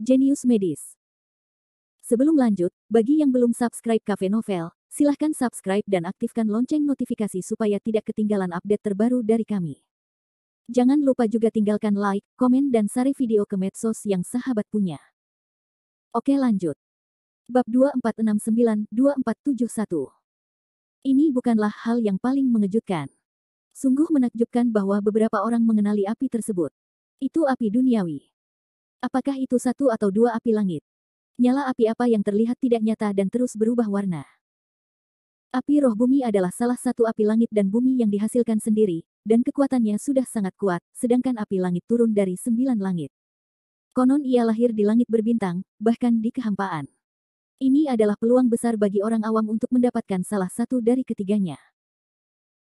Jenius Medis. Sebelum lanjut, bagi yang belum subscribe Cafe Novel, silahkan subscribe dan aktifkan lonceng notifikasi supaya tidak ketinggalan update terbaru dari kami. Jangan lupa juga tinggalkan like, komen dan share video ke medsos yang sahabat punya. Oke lanjut. Bab 2469-2471. Ini bukanlah hal yang paling mengejutkan. Sungguh menakjubkan bahwa beberapa orang mengenali api tersebut. Itu api duniawi. Apakah itu satu atau dua api langit? Nyala api apa yang terlihat tidak nyata dan terus berubah warna? Api roh bumi adalah salah satu api langit dan bumi yang dihasilkan sendiri, dan kekuatannya sudah sangat kuat, sedangkan api langit turun dari 9 langit. Konon ia lahir di langit berbintang, bahkan di kehampaan. Ini adalah peluang besar bagi orang awam untuk mendapatkan salah satu dari ketiganya.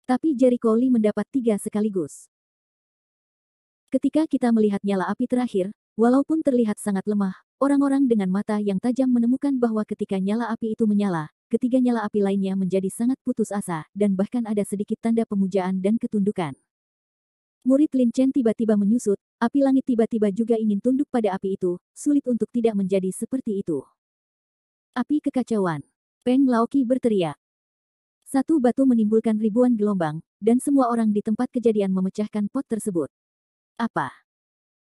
Tapi Jericho Lee mendapat 3 sekaligus. Ketika kita melihat nyala api terakhir, walaupun terlihat sangat lemah, orang-orang dengan mata yang tajam menemukan bahwa ketika nyala api itu menyala, ketiga nyala api lainnya menjadi sangat putus asa, dan bahkan ada sedikit tanda pemujaan dan ketundukan. Murid Lin Chen tiba-tiba menyusut, api langit tiba-tiba juga ingin tunduk pada api itu, sulit untuk tidak menjadi seperti itu. Api kekacauan. Peng Laoqi berteriak. Satu batu menimbulkan ribuan gelombang, dan semua orang di tempat kejadian memecahkan pot tersebut. Apa?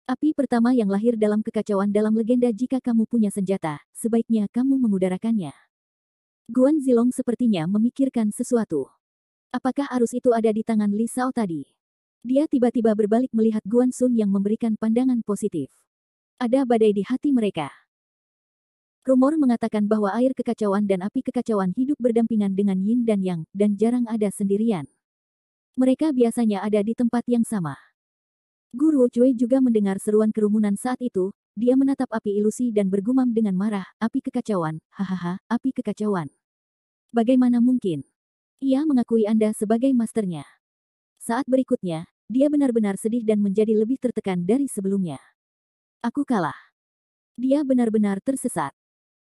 Api pertama yang lahir dalam kekacauan dalam legenda. Jika kamu punya senjata, sebaiknya kamu mengudarakannya. Guan Zilong sepertinya memikirkan sesuatu. Apakah arus itu ada di tangan Li Sao tadi? Dia tiba-tiba berbalik melihat Guan Sun yang memberikan pandangan positif. Ada badai di hati mereka. Rumor mengatakan bahwa air kekacauan dan api kekacauan hidup berdampingan dengan Yin dan Yang, dan jarang ada sendirian. Mereka biasanya ada di tempat yang sama. Guru Cui juga mendengar seruan kerumunan saat itu, dia menatap api ilusi dan bergumam dengan marah, api kekacauan, hahaha, api kekacauan. Bagaimana mungkin? Ia mengakui Anda sebagai masternya. Saat berikutnya, dia benar-benar sedih dan menjadi lebih tertekan dari sebelumnya. Aku kalah. Dia benar-benar tersesat.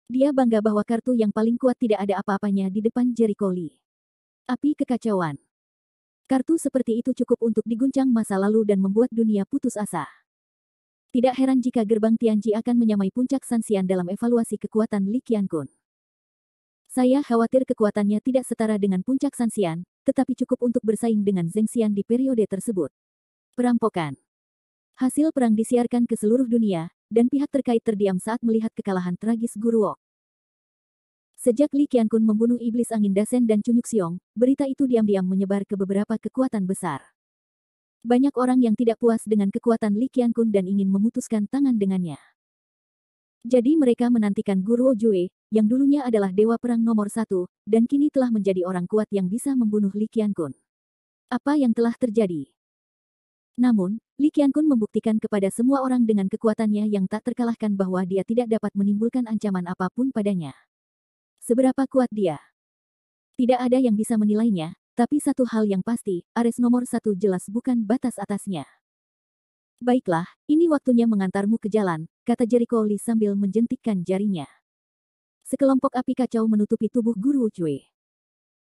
Dia bangga bahwa kartu yang paling kuat tidak ada apa-apanya di depan Jericho Lee. Api kekacauan. Kartu seperti itu cukup untuk diguncang masa lalu dan membuat dunia putus asa. Tidak heran jika gerbang Tianji akan menyamai puncak Sanxian dalam evaluasi kekuatan Li Qiankun. Saya khawatir kekuatannya tidak setara dengan puncak Sanxian, tetapi cukup untuk bersaing dengan Zhengxian di periode tersebut. Perampokan. Hasil perang disiarkan ke seluruh dunia, dan pihak terkait terdiam saat melihat kekalahan tragis Guru Wok. Sejak Li Qiankun membunuh iblis angin Dasen dan Cunyuk Xiong, berita itu diam-diam menyebar ke beberapa kekuatan besar. Banyak orang yang tidak puas dengan kekuatan Li Qiankun dan ingin memutuskan tangan dengannya. Jadi mereka menantikan Guru Ojue, yang dulunya adalah dewa perang nomor 1, dan kini telah menjadi orang kuat yang bisa membunuh Li Qiankun. Apa yang telah terjadi? Namun, Li Qiankun membuktikan kepada semua orang dengan kekuatannya yang tak terkalahkan bahwa dia tidak dapat menimbulkan ancaman apapun padanya. Seberapa kuat dia? Tidak ada yang bisa menilainya, tapi satu hal yang pasti, Ares nomor 1 jelas bukan batas atasnya. Baiklah, ini waktunya mengantarmu ke jalan, kata Jericho Lee sambil menjentikkan jarinya. Sekelompok api kacau menutupi tubuh Guru Cui.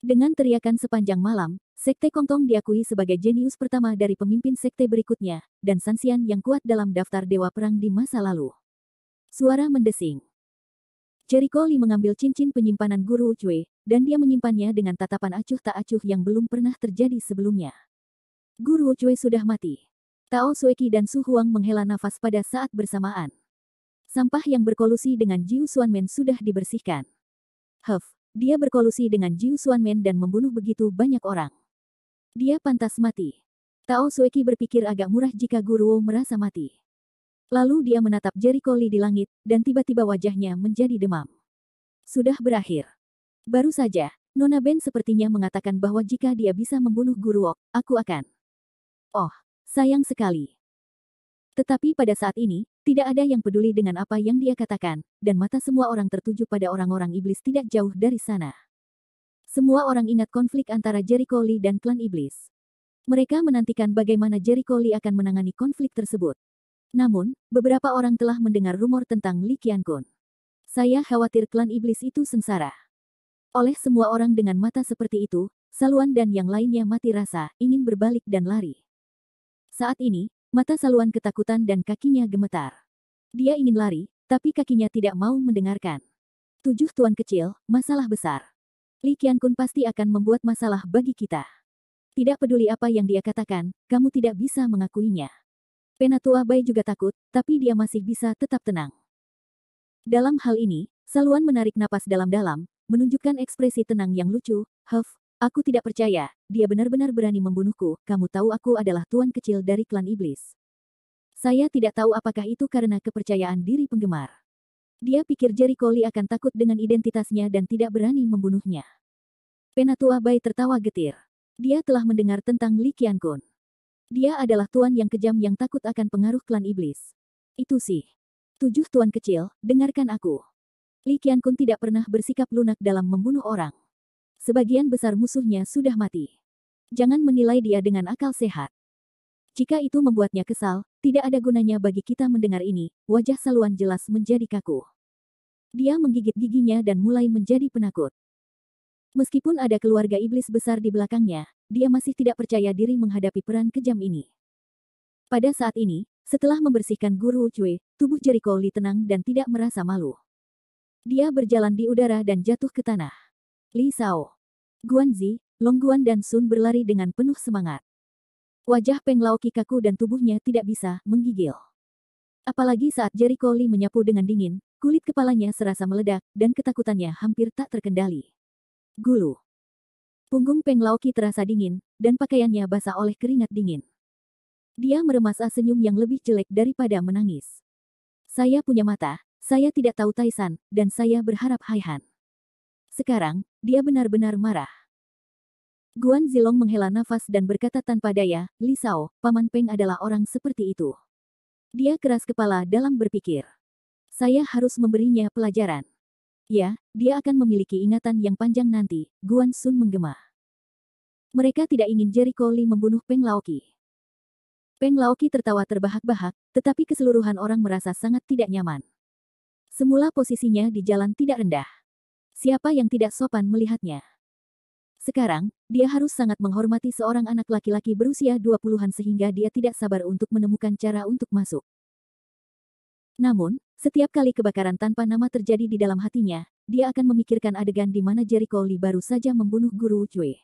Dengan teriakan sepanjang malam, Sekte Kongtong diakui sebagai jenius pertama dari pemimpin sekte berikutnya, dan Sanxian yang kuat dalam daftar dewa perang di masa lalu. Suara mendesing. Jericho Lee mengambil cincin penyimpanan Guru Cui, dan dia menyimpannya dengan tatapan acuh tak acuh yang belum pernah terjadi sebelumnya. Guru Cui sudah mati. Tao Sueki dan Su Huang menghela nafas pada saat bersamaan. Sampah yang berkolusi dengan Jiu Xuanmen sudah dibersihkan. Dia berkolusi dengan Jiu Xuanmen dan membunuh begitu banyak orang. Dia pantas mati. Tao Sueki berpikir agak murah jika Guru Wu merasa mati. Lalu dia menatap Jericho Lee di langit, dan tiba-tiba wajahnya menjadi demam. Sudah berakhir. Baru saja, Nona Ben sepertinya mengatakan bahwa jika dia bisa membunuh Guru Wok, aku akan. Oh, sayang sekali. Tetapi pada saat ini, tidak ada yang peduli dengan apa yang dia katakan, dan mata semua orang tertuju pada orang-orang iblis tidak jauh dari sana. Semua orang ingat konflik antara Jericho Lee dan klan iblis. Mereka menantikan bagaimana Jericho Lee akan menangani konflik tersebut. Namun, beberapa orang telah mendengar rumor tentang Li Qiankun. Saya khawatir klan iblis itu sengsara. Oleh semua orang dengan mata seperti itu, Saluan dan yang lainnya mati rasa, ingin berbalik dan lari. Saat ini, mata Saluan ketakutan dan kakinya gemetar. Dia ingin lari, tapi kakinya tidak mau mendengarkan. 7 tuan kecil, masalah besar. Li Qiankun pasti akan membuat masalah bagi kita. Tidak peduli apa yang dia katakan, kamu tidak bisa mengakuinya. Penatua Bai juga takut, tapi dia masih bisa tetap tenang. Dalam hal ini, Saluan menarik napas dalam-dalam, menunjukkan ekspresi tenang yang lucu. Aku tidak percaya, dia benar-benar berani membunuhku, kamu tahu aku adalah tuan kecil dari klan iblis. Saya tidak tahu apakah itu karena kepercayaan diri penggemar. Dia pikir Jericho Lee akan takut dengan identitasnya dan tidak berani membunuhnya. Penatua Bai tertawa getir. Dia telah mendengar tentang Li Qiankun. Dia adalah tuan yang kejam yang takut akan pengaruh klan iblis. Itu sih. 7 tuan kecil, dengarkan aku. Li Qiankun tidak pernah bersikap lunak dalam membunuh orang. Sebagian besar musuhnya sudah mati. Jangan menilai dia dengan akal sehat. Jika itu membuatnya kesal, tidak ada gunanya bagi kita mendengar ini. Wajah Saluan jelas menjadi kaku. Dia menggigit giginya dan mulai menjadi penakut. Meskipun ada keluarga iblis besar di belakangnya, dia masih tidak percaya diri menghadapi peran kejam ini. Pada saat ini, setelah membersihkan Guru Cui, tubuh Jericho Lee tenang dan tidak merasa malu. Dia berjalan di udara dan jatuh ke tanah. Li Sao, Guanzi, Longguan dan Sun berlari dengan penuh semangat. Wajah Peng Laoki kaku dan tubuhnya tidak bisa menggigil. Apalagi saat Jericho Lee menyapu dengan dingin, kulit kepalanya serasa meledak, dan ketakutannya hampir tak terkendali. Gulu. Punggung Peng Laoki terasa dingin, dan pakaiannya basah oleh keringat dingin. Dia meremas senyum yang lebih jelek daripada menangis. Saya punya mata, saya tidak tahu Taisan, dan saya berharap Haihan. Sekarang, dia benar-benar marah. Guan Zilong menghela nafas dan berkata tanpa daya, Li Sao, Paman Peng adalah orang seperti itu. Dia keras kepala dalam berpikir. Saya harus memberinya pelajaran. Ya, dia akan memiliki ingatan yang panjang nanti, Guan Sun menggema. Mereka tidak ingin Jericho Lee membunuh Peng Laoki. Peng Laoki tertawa terbahak-bahak, tetapi keseluruhan orang merasa sangat tidak nyaman. Semula posisinya di jalan tidak rendah. Siapa yang tidak sopan melihatnya? Sekarang, dia harus sangat menghormati seorang anak laki-laki berusia 20-an sehingga dia tidak sabar untuk menemukan cara untuk masuk. Namun, setiap kali kebakaran tanpa nama terjadi di dalam hatinya, dia akan memikirkan adegan di mana Jericho Lee baru saja membunuh Guru Cui.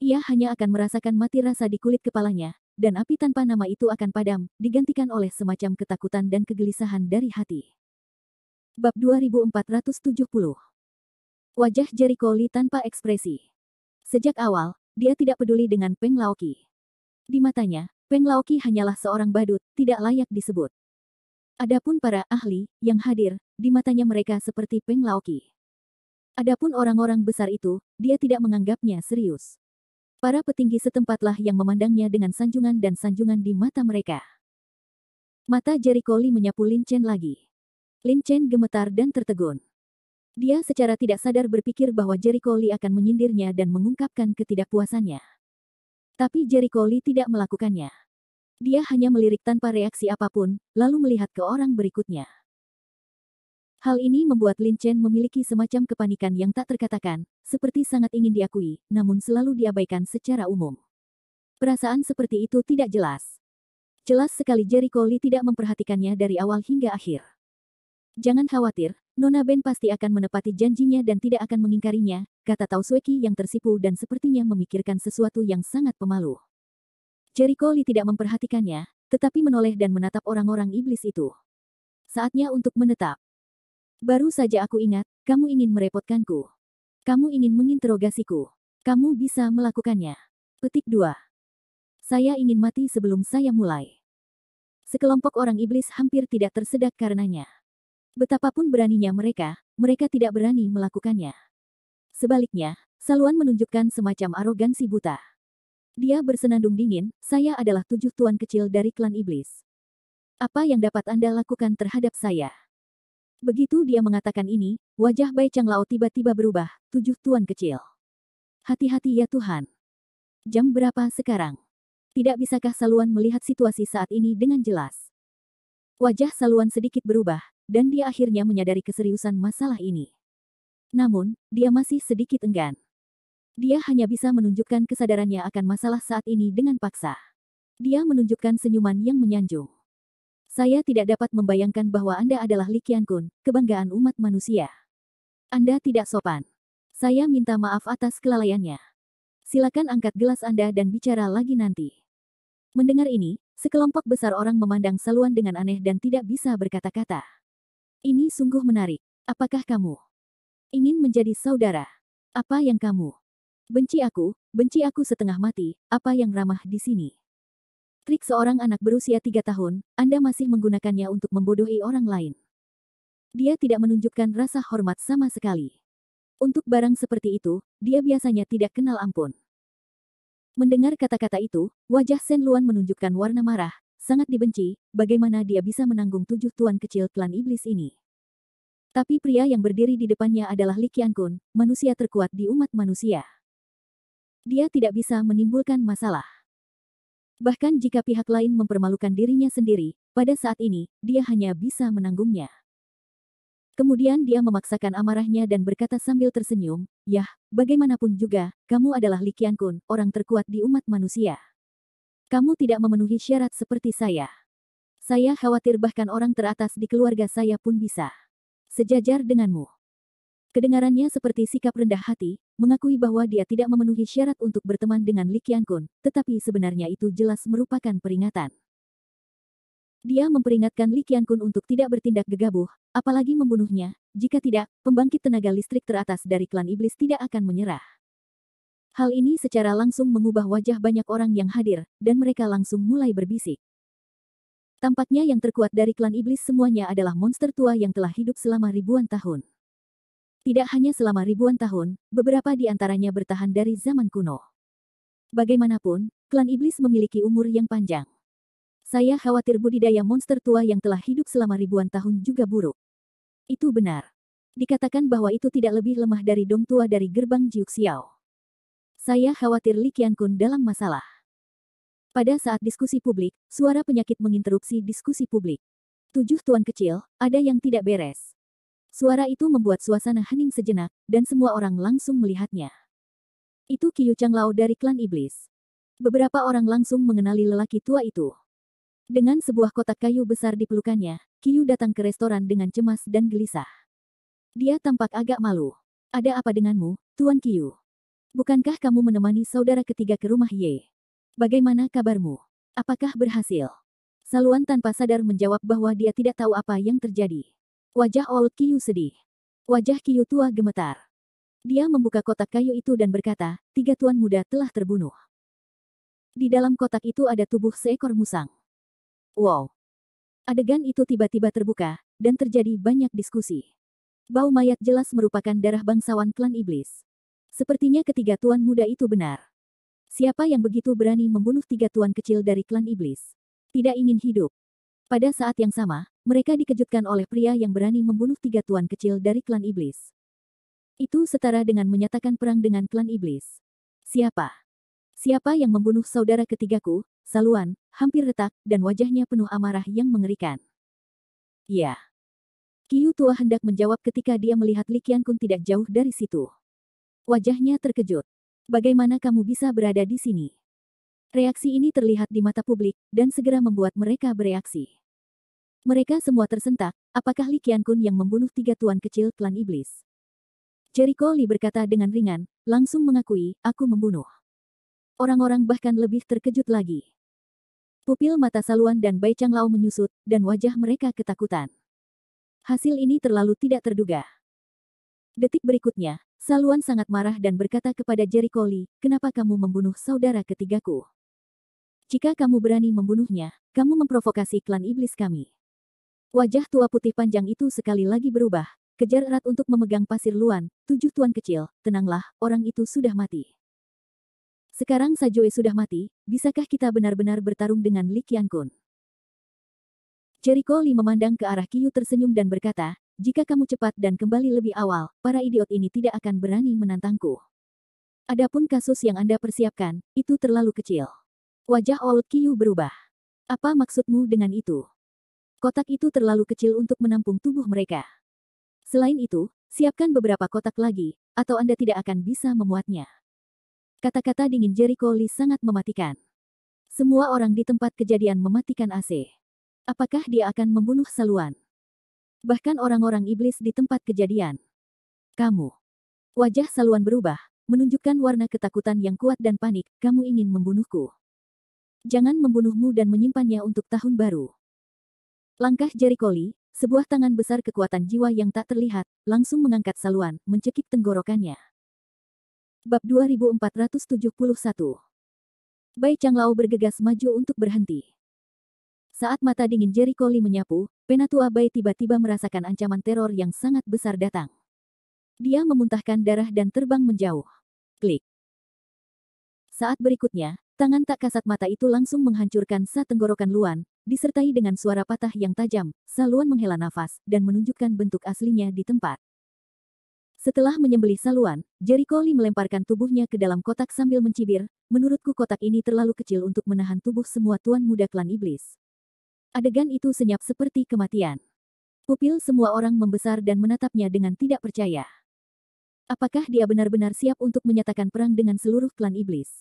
Ia hanya akan merasakan mati rasa di kulit kepalanya, dan api tanpa nama itu akan padam, digantikan oleh semacam ketakutan dan kegelisahan dari hati. Bab 2470. Wajah Jericho Lee tanpa ekspresi. Sejak awal, dia tidak peduli dengan Peng Laoki. Di matanya, Peng Laoki hanyalah seorang badut, tidak layak disebut. Adapun para ahli yang hadir, di matanya mereka seperti Peng Laoki. Adapun orang-orang besar itu, dia tidak menganggapnya serius. Para petinggi setempatlah yang memandangnya dengan sanjungan dan sanjungan di mata mereka. Mata Jericho Lee menyapu Lin Chen lagi. Lin Chen gemetar dan tertegun. Dia secara tidak sadar berpikir bahwa Jericho Lee akan menyindirnya dan mengungkapkan ketidakpuasannya. Tapi Jericho Lee tidak melakukannya. Dia hanya melirik tanpa reaksi apapun, lalu melihat ke orang berikutnya. Hal ini membuat Lin Chen memiliki semacam kepanikan yang tak terkatakan, seperti sangat ingin diakui, namun selalu diabaikan secara umum. Perasaan seperti itu tidak jelas. Jelas sekali Jericho Lee tidak memperhatikannya dari awal hingga akhir. Jangan khawatir, Nona Ben pasti akan menepati janjinya dan tidak akan mengingkarinya, kata Tao Sueki yang tersipu dan sepertinya memikirkan sesuatu yang sangat pemalu. Jericho Lee tidak memperhatikannya, tetapi menoleh dan menatap orang-orang iblis itu. Saatnya untuk menetap. Baru saja aku ingat, kamu ingin merepotkanku. Kamu ingin menginterogasiku. Kamu bisa melakukannya. Petik 2. Saya ingin mati sebelum saya mulai. Sekelompok orang iblis hampir tidak tersedak karenanya. Betapapun beraninya mereka, mereka tidak berani melakukannya. Sebaliknya, Saluan menunjukkan semacam arogansi buta. Dia bersenandung dingin, saya adalah 7 tuan kecil dari klan iblis. Apa yang dapat Anda lakukan terhadap saya? Begitu dia mengatakan ini, wajah Bai Changlao tiba-tiba berubah, 7 tuan kecil. Hati-hati ya Tuhan. Jam berapa sekarang? Tidak bisakah Saluan melihat situasi saat ini dengan jelas? Wajah Saluan sedikit berubah, dan dia akhirnya menyadari keseriusan masalah ini. Namun, dia masih sedikit enggan. Dia hanya bisa menunjukkan kesadarannya akan masalah saat ini dengan paksa. Dia menunjukkan senyuman yang menyanjung. Saya tidak dapat membayangkan bahwa Anda adalah Li Qiankun, kebanggaan umat manusia. Anda tidak sopan. Saya minta maaf atas kelalaiannya. Silakan angkat gelas Anda dan bicara lagi nanti. Mendengar ini, sekelompok besar orang memandang Saluan dengan aneh dan tidak bisa berkata-kata. Ini sungguh menarik. Apakah kamu ingin menjadi saudara? Apa yang kamu benci aku setengah mati, apa yang ramah di sini? Trik seorang anak berusia 3 tahun, Anda masih menggunakannya untuk membodohi orang lain. Dia tidak menunjukkan rasa hormat sama sekali. Untuk barang seperti itu, dia biasanya tidak kenal ampun. Mendengar kata-kata itu, wajah Shen Luan menunjukkan warna marah, sangat dibenci, bagaimana dia bisa menanggung 7 tuan kecil klan iblis ini. Tapi pria yang berdiri di depannya adalah Li Qiankun, manusia terkuat di umat manusia. Dia tidak bisa menimbulkan masalah. Bahkan jika pihak lain mempermalukan dirinya sendiri, pada saat ini, dia hanya bisa menanggungnya. Kemudian dia memaksakan amarahnya dan berkata sambil tersenyum, "Yah, bagaimanapun juga, kamu adalah Li Qiankun, orang terkuat di umat manusia. Kamu tidak memenuhi syarat seperti saya. Saya khawatir bahkan orang teratas di keluarga saya pun bisa sejajar denganmu." Kedengarannya seperti sikap rendah hati, mengakui bahwa dia tidak memenuhi syarat untuk berteman dengan Li Qiankun, tetapi sebenarnya itu jelas merupakan peringatan. Dia memperingatkan Li Qiankun untuk tidak bertindak gegabah, apalagi membunuhnya, jika tidak, pembangkit tenaga listrik teratas dari klan iblis tidak akan menyerah. Hal ini secara langsung mengubah wajah banyak orang yang hadir, dan mereka langsung mulai berbisik. Tampaknya yang terkuat dari klan iblis semuanya adalah monster tua yang telah hidup selama ribuan tahun. Tidak hanya selama ribuan tahun, beberapa di antaranya bertahan dari zaman kuno. Bagaimanapun, klan iblis memiliki umur yang panjang. Saya khawatir budidaya monster tua yang telah hidup selama ribuan tahun juga buruk. Itu benar. Dikatakan bahwa itu tidak lebih lemah dari dong tua dari gerbang Jiuxiao. Saya khawatir Li Qiankun dalam masalah. Pada saat diskusi publik, suara penyakit menginterupsi diskusi publik. 7 tuan kecil, ada yang tidak beres. Suara itu membuat suasana hening sejenak, dan semua orang langsung melihatnya. Itu Qiu Changlao dari klan iblis. Beberapa orang langsung mengenali lelaki tua itu. Dengan sebuah kotak kayu besar di pelukannya, Qiu datang ke restoran dengan cemas dan gelisah. Dia tampak agak malu. "Ada apa denganmu, Tuan Qiu? Bukankah kamu menemani saudara ketiga ke rumah Ye? Bagaimana kabarmu? Apakah berhasil?" Saluan tanpa sadar menjawab bahwa dia tidak tahu apa yang terjadi. Wajah Old Qiu sedih. Wajah Qiu tua gemetar. Dia membuka kotak kayu itu dan berkata, 3 tuan muda telah terbunuh. Di dalam kotak itu ada tubuh seekor musang. Wow. Adegan itu tiba-tiba terbuka, dan terjadi banyak diskusi. Bau mayat jelas merupakan darah bangsawan klan iblis. Sepertinya ketiga tuan muda itu benar. Siapa yang begitu berani membunuh 3 tuan kecil dari klan iblis? Tidak ingin hidup. Pada saat yang sama, mereka dikejutkan oleh pria yang berani membunuh 3 tuan kecil dari klan iblis. Itu setara dengan menyatakan perang dengan klan iblis. Siapa? Siapa yang membunuh saudara ketigaku? Saluan, hampir retak, dan wajahnya penuh amarah yang mengerikan. Ya. Qiu tua hendak menjawab ketika dia melihat Li Qiankun tidak jauh dari situ. Wajahnya terkejut. Bagaimana kamu bisa berada di sini? Reaksi ini terlihat di mata publik, dan segera membuat mereka bereaksi. Mereka semua tersentak, apakah Li Qiankun yang membunuh 3 tuan kecil klan iblis? Jericho Li berkata dengan ringan, langsung mengakui, aku membunuh. Orang-orang bahkan lebih terkejut lagi. Pupil mata Saluan dan Bai Changlao menyusut, dan wajah mereka ketakutan. Hasil ini terlalu tidak terduga. Detik berikutnya, Saluan sangat marah dan berkata kepada Jericho Li, kenapa kamu membunuh saudara ketigaku? Jika kamu berani membunuhnya, kamu memprovokasi klan iblis kami. Wajah tua putih panjang itu sekali lagi berubah, kejar erat untuk memegang pasir luan, 7 tuan kecil, tenanglah, orang itu sudah mati. Sekarang Sajue sudah mati, bisakah kita benar-benar bertarung dengan Li Qiankun? Jericho Li memandang ke arah Qiu tersenyum dan berkata, jika kamu cepat dan kembali lebih awal, para idiot ini tidak akan berani menantangku. Adapun kasus yang Anda persiapkan, itu terlalu kecil. Wajah Old Qiu berubah. Apa maksudmu dengan itu? Kotak itu terlalu kecil untuk menampung tubuh mereka. Selain itu, siapkan beberapa kotak lagi, atau Anda tidak akan bisa memuatnya. Kata-kata dingin Jericho Li sangat mematikan. Semua orang di tempat kejadian mematikan AC. Apakah dia akan membunuh Saluan? Bahkan orang-orang iblis di tempat kejadian. Kamu. Wajah Saluan berubah, menunjukkan warna ketakutan yang kuat dan panik. Kamu ingin membunuhku. Jangan membunuhmu dan menyimpannya untuk tahun baru. Langkah Jericho Lee, sebuah tangan besar kekuatan jiwa yang tak terlihat, langsung mengangkat Saluan, mencekik tenggorokannya. Bab 2471. Bai Changlao bergegas maju untuk berhenti. Saat mata dingin Jericho Lee menyapu, Penatua Bai tiba-tiba merasakan ancaman teror yang sangat besar datang. Dia memuntahkan darah dan terbang menjauh. Klik. Saat berikutnya, tangan tak kasat mata itu langsung menghancurkan tenggorokan Luan, disertai dengan suara patah yang tajam. Saluan menghela nafas dan menunjukkan bentuk aslinya di tempat. Setelah menyembelih Saluan, Jericho Lee melemparkan tubuhnya ke dalam kotak sambil mencibir, menurutku kotak ini terlalu kecil untuk menahan tubuh semua tuan muda klan iblis. Adegan itu senyap seperti kematian. Pupil semua orang membesar dan menatapnya dengan tidak percaya. Apakah dia benar-benar siap untuk menyatakan perang dengan seluruh klan iblis?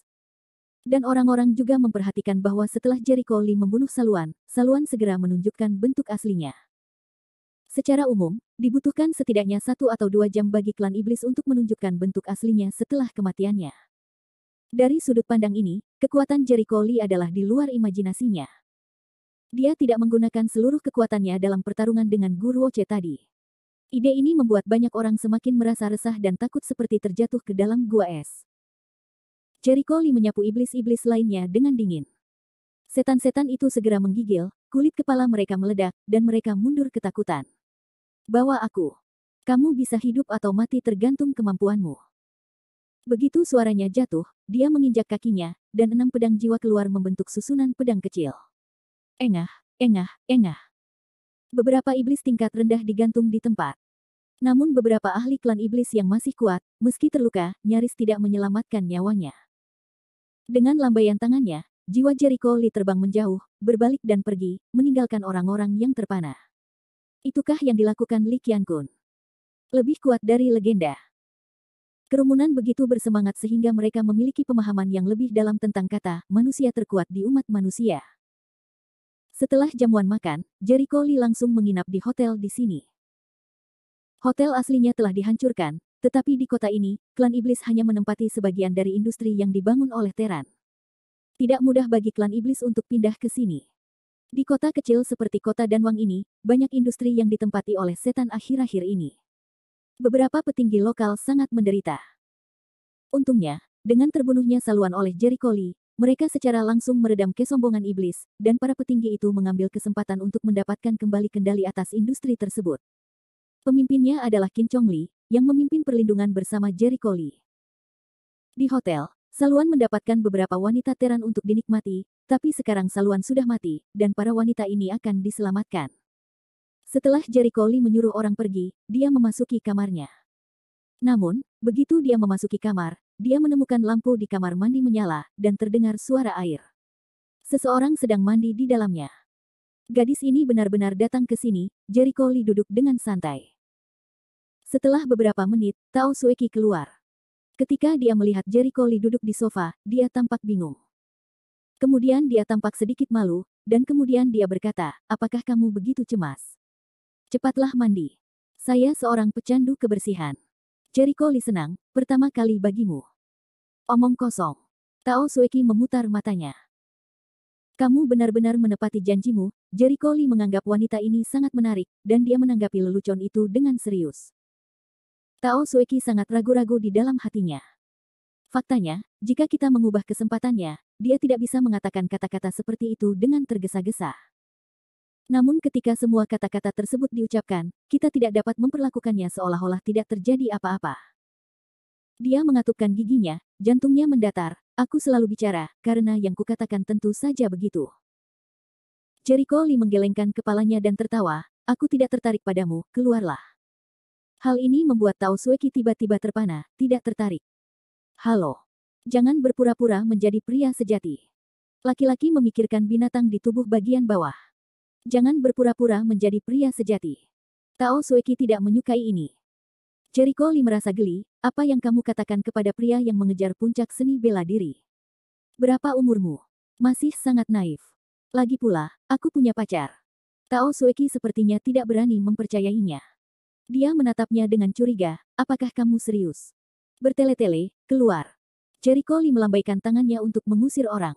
Dan orang-orang juga memperhatikan bahwa setelah Jericho Lee membunuh Saluan, Saluan segera menunjukkan bentuk aslinya. Secara umum, dibutuhkan setidaknya 1 atau 2 jam bagi klan iblis untuk menunjukkan bentuk aslinya setelah kematiannya. Dari sudut pandang ini, kekuatan Jericho Lee adalah di luar imajinasinya. Dia tidak menggunakan seluruh kekuatannya dalam pertarungan dengan Guru Oce tadi. Ide ini membuat banyak orang semakin merasa resah dan takut seperti terjatuh ke dalam gua es. Jericho Lee menyapu iblis-iblis lainnya dengan dingin. Setan-setan itu segera menggigil, kulit kepala mereka meledak, dan mereka mundur ketakutan. Bawa aku. Kamu bisa hidup atau mati tergantung kemampuanmu. Begitu suaranya jatuh, dia menginjak kakinya, dan 6 pedang jiwa keluar membentuk susunan pedang kecil. Engah, engah, engah. Beberapa iblis tingkat rendah digantung di tempat. Namun beberapa ahli klan iblis yang masih kuat, meski terluka, nyaris tidak menyelamatkan nyawanya. Dengan lambaian tangannya, jiwa Jericho Lee terbang menjauh, berbalik dan pergi, meninggalkan orang-orang yang terpana. Itukah yang dilakukan Li Qiankun? Lebih kuat dari legenda. Kerumunan begitu bersemangat sehingga mereka memiliki pemahaman yang lebih dalam tentang kata manusia terkuat di umat manusia. Setelah jamuan makan, Jericho Lee langsung menginap di hotel di sini. Hotel aslinya telah dihancurkan, tetapi di kota ini, klan iblis hanya menempati sebagian dari industri yang dibangun oleh Teran. Tidak mudah bagi klan iblis untuk pindah ke sini. Di kota kecil seperti kota Danwang ini, banyak industri yang ditempati oleh setan akhir-akhir ini. Beberapa petinggi lokal sangat menderita. Untungnya, dengan terbunuhnya Saluan oleh Jericho Lee, mereka secara langsung meredam kesombongan iblis, dan para petinggi itu mengambil kesempatan untuk mendapatkan kembali kendali atas industri tersebut. Pemimpinnya adalah Qin Chong Li, yang memimpin perlindungan bersama Jericho Lee. Di hotel, Saluan mendapatkan beberapa wanita Teran untuk dinikmati, tapi sekarang Saluan sudah mati, dan para wanita ini akan diselamatkan. Setelah Jericho Lee menyuruh orang pergi, dia memasuki kamarnya. Namun, begitu dia memasuki kamar, dia menemukan lampu di kamar mandi menyala, dan terdengar suara air. Seseorang sedang mandi di dalamnya. Gadis ini benar-benar datang ke sini. Jericho Lee duduk dengan santai. Setelah beberapa menit, Tao Sueki keluar. Ketika dia melihat Jericho Lee duduk di sofa, dia tampak bingung. Kemudian dia tampak sedikit malu, dan kemudian dia berkata, "Apakah kamu begitu cemas? Cepatlah mandi. Saya seorang pecandu kebersihan." Jericho Lee senang, pertama kali bagimu. Omong kosong. Tao Sueki memutar matanya. Kamu benar-benar menepati janjimu. Jericho Lee menganggap wanita ini sangat menarik, dan dia menanggapi lelucon itu dengan serius. Tao Sueki sangat ragu-ragu di dalam hatinya. Faktanya, jika kita mengubah kesempatannya, dia tidak bisa mengatakan kata-kata seperti itu dengan tergesa-gesa. Namun ketika semua kata-kata tersebut diucapkan, kita tidak dapat memperlakukannya seolah-olah tidak terjadi apa-apa. Dia mengatupkan giginya, jantungnya mendatar. Aku selalu bicara, karena yang kukatakan tentu saja begitu. Jericho Lee menggelengkan kepalanya dan tertawa, aku tidak tertarik padamu, keluarlah. Hal ini membuat Tao Sueki tiba-tiba terpana, tidak tertarik. Halo. Jangan berpura-pura menjadi pria sejati. Laki-laki memikirkan binatang di tubuh bagian bawah. Jangan berpura-pura menjadi pria sejati. Tao Sueki tidak menyukai ini. Jericho Lee merasa geli, apa yang kamu katakan kepada pria yang mengejar puncak seni bela diri? Berapa umurmu? Masih sangat naif. Lagi pula, aku punya pacar. Tao Sueki sepertinya tidak berani mempercayainya. Dia menatapnya dengan curiga, apakah kamu serius? Bertele-tele, keluar. Jericho Lee melambaikan tangannya untuk mengusir orang.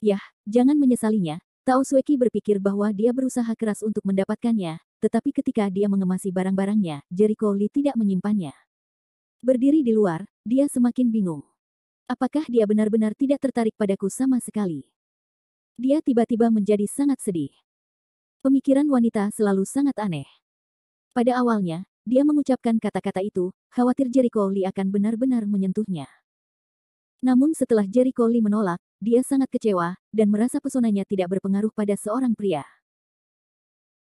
Yah, jangan menyesalinya. Tao Sueki berpikir bahwa dia berusaha keras untuk mendapatkannya, tetapi ketika dia mengemasi barang-barangnya, Jericho Lee tidak menyimpannya. Berdiri di luar, dia semakin bingung. Apakah dia benar-benar tidak tertarik padaku sama sekali? Dia tiba-tiba menjadi sangat sedih. Pemikiran wanita selalu sangat aneh. Pada awalnya, dia mengucapkan kata-kata itu, khawatir Jericho Lee akan benar-benar menyentuhnya. Namun setelah Jericho Lee menolak, dia sangat kecewa, dan merasa pesonanya tidak berpengaruh pada seorang pria.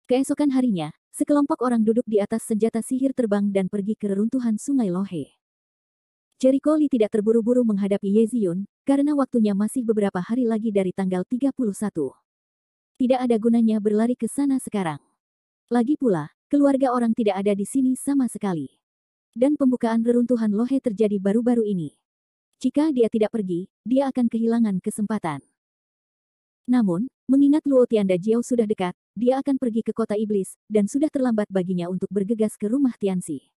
Keesokan harinya, sekelompok orang duduk di atas senjata sihir terbang dan pergi ke reruntuhan Sungai Lohe. Jericho Lee tidak terburu-buru menghadapi Ye Ziyun, karena waktunya masih beberapa hari lagi dari tanggal 31. Tidak ada gunanya berlari ke sana sekarang. Lagi pula, keluarga orang tidak ada di sini sama sekali. Dan pembukaan reruntuhan Lohe terjadi baru-baru ini. Jika dia tidak pergi, dia akan kehilangan kesempatan. Namun, mengingat Luo Tianda Jiao sudah dekat, dia akan pergi ke kota iblis, dan sudah terlambat baginya untuk bergegas ke rumah Tianxi.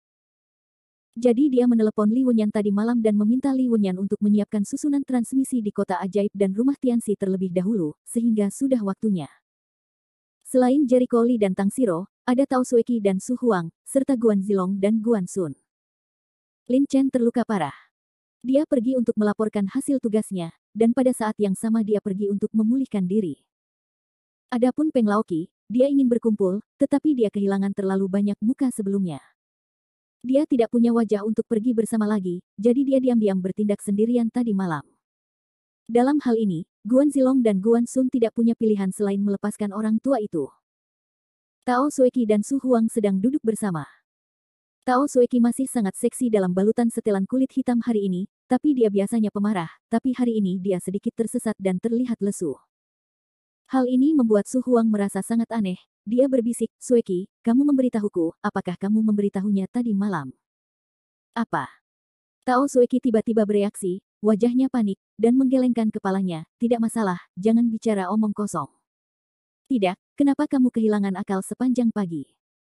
Jadi dia menelepon Li Wenyan tadi malam dan meminta Li Wenyan untuk menyiapkan susunan transmisi di kota ajaib dan rumah Tianxi terlebih dahulu, sehingga sudah waktunya. Selain Jericho Lee dan Tang Xiro, ada Tao Sueki dan Su Huang, serta Guan Zilong dan Guan Sun. Lin Chen terluka parah. Dia pergi untuk melaporkan hasil tugasnya, dan pada saat yang sama dia pergi untuk memulihkan diri. Adapun Peng Laoqi, dia ingin berkumpul, tetapi dia kehilangan terlalu banyak muka sebelumnya. Dia tidak punya wajah untuk pergi bersama lagi, jadi dia diam-diam bertindak sendirian tadi malam. Dalam hal ini, Guan Zilong dan Guan Sun tidak punya pilihan selain melepaskan orang tua itu. Tao Sueki dan Su Huang sedang duduk bersama. Tao Sueki masih sangat seksi dalam balutan setelan kulit hitam hari ini, tapi dia biasanya pemarah, tapi hari ini dia sedikit tersesat dan terlihat lesu. Hal ini membuat Su Huang merasa sangat aneh. Dia berbisik, Sueki, kamu memberitahuku, apakah kamu memberitahunya tadi malam? Apa? Tao Sueki tiba-tiba bereaksi, wajahnya panik, dan menggelengkan kepalanya, tidak masalah, jangan bicara omong kosong. Tidak, kenapa kamu kehilangan akal sepanjang pagi?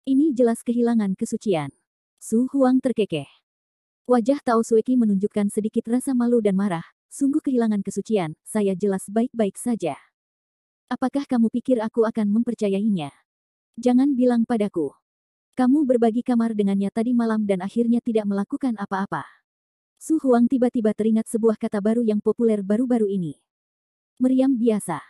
Ini jelas kehilangan kesucian. Su Huang terkekeh. Wajah Tao Sueki menunjukkan sedikit rasa malu dan marah, sungguh kehilangan kesucian, saya jelas baik-baik saja. Apakah kamu pikir aku akan mempercayainya? Jangan bilang padaku. Kamu berbagi kamar dengannya tadi malam dan akhirnya tidak melakukan apa-apa. Su Huang tiba-tiba teringat sebuah kata baru yang populer baru-baru ini. Meriam biasa.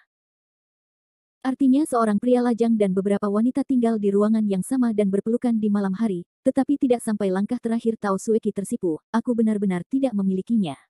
Artinya seorang pria lajang dan beberapa wanita tinggal di ruangan yang sama dan berpelukan di malam hari, tetapi tidak sampai langkah terakhir Tao Sueki tersipu, aku benar-benar tidak memilikinya.